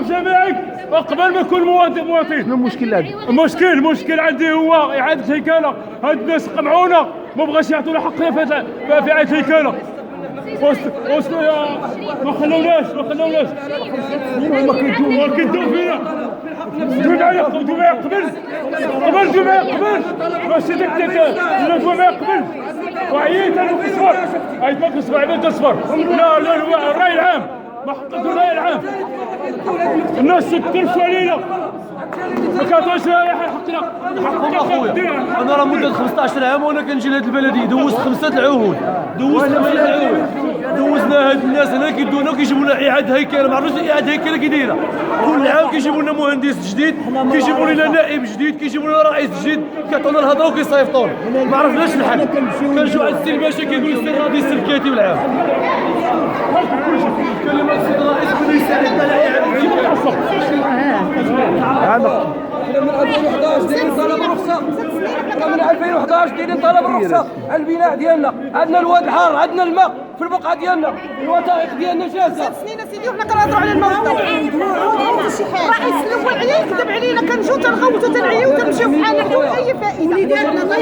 جماعي قبل ما يكون مواطن. شنو المشكل هذا؟ المشكل عندي هو اعاده هيكله. هاد الناس قمعونا ما بغاش يعطونا حقنا في اعاده هيكله. ما خلوناش هما كيدوا فينا. جمعيه قبل ماشي ديك الجمعيه قبل. وعييت انا وكسفر عييت ما كسفر عييت كسفر. لا الراي العام ما حققوا الراي العام. الناس تكرفوا علينا ما كاتوش حقنا. انا راه مده 15 عام وانا كنجي لهاد البلديه. دوزت 5 العهود دوزنا هاد الناس هنا كيدونا وكيجيبوا لنا اعاده هيكله. ما عرفتش اعاده هيكله كي دايره. كل عام كيجيبوا لنا مهندس جديد، كيجيبوا لنا نائب جديد، كيجيبوا لنا رئيس جديد، كيعطونا الهضره وكيصيفطونا. ما عرفناش الحل. كنجيو عند السي الباشا كيقول السي راضي السي الكاتب العام. كلمه السي الرئيس بده يساعدنا على اعاده الهيكله. من 2011 دايرين طلب رخصه. من 2011 دايرين طلب الرخصه على البناء ديالنا. عندنا الواد الحار، عندنا الماء في البقعه ديالنا، الوثائق ديالنا جاهزه. 6 سنين سيدي وحنا كنهضروا على الموضوع. الرئيس الاول عليه كذب علينا. كنجيو تنغوتوا تنعيو تنمشيو بحالنا بدون اي فائده. وليداتنا ما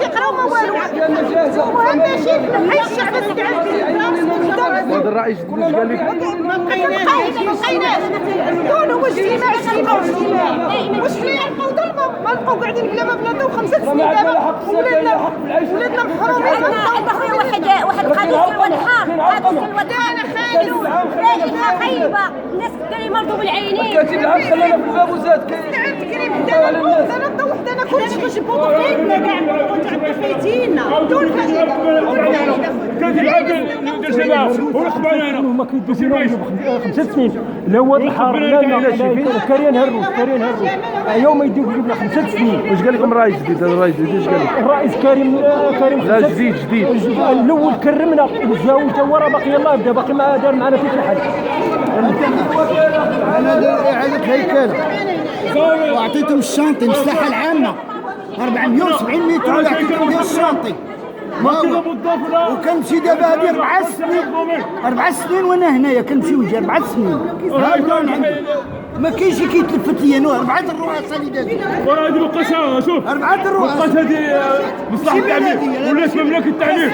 كيقراو ما والو. المهم ماشي بحال الشعب هذا الرئيس اش قال لك؟ ما بقيناش كونوا اجتماع واش حنا نلقاو ظلمه ما نبقاو قاعدين بلا ما بلا 5 سنين دابا. ولادنا محرومين. هذا هو واحد قادس الوضحى. انا خايبه خايبه. الناس كانوا يمرضوا بالعينين. كاتب العام خلانا في الباب وزاد كريم حدانا الضو حدانا كلشي كنجيبو فايتنا كاع عندنا فايتينا بدون فائده. كاتب العام ديال الجماعه ورقب علينا. هما كيدوزوا 5 سنين. لا هو الحار لا شي كاريان هروس يوم يديو لنا 5 سنين. واش قال لكم الرئيس الجديد؟ هذا الرئيس الجديد اش قال لك؟ الرئيس كريم لا جديد الاول كرمنا وجاو تا ورا باقي الله بدا باقي ما دار معنا في شي حاجه. انا داير اعاده هيكله واعطيتهم الشانطي المساحه العامه 470 متر واعطيتهم ديال الشانطي. وكنمشي دابا هذه 4 سنين وانا هنايا كنمشي وجه 4 سنين. ما كاينش كيتلفت ليا نوع 4 الرؤساء اللي دازوا. وراه هذه بقاتها شوف 4 الرؤساء بقات هذه مصلحه التعمير ولات مملكه التعمير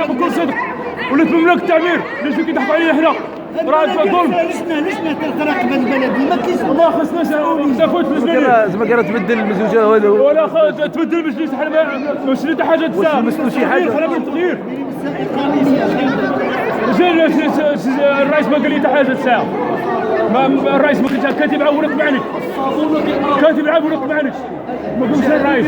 بكل صدق. ولات مملكه التعمير. ليش كيضحكوا علينا حنا؟ راه ظلم. لسنا تراقب البلدي ما كاينش ما خصناش ناخذ فلوس زعما كان تبدل المزوجه هذا ولا تبدل المجلس. حنا ماشي حتى حاجه تساعد. مسلو شي حاجه. خلينا بالتغيير. الرئيس ما قال لي حتى حاجه تساعد. الرئيس ما كنت كاتب عام ورق معني. كاتب عام ورق معني. ما قلتش الرئيس.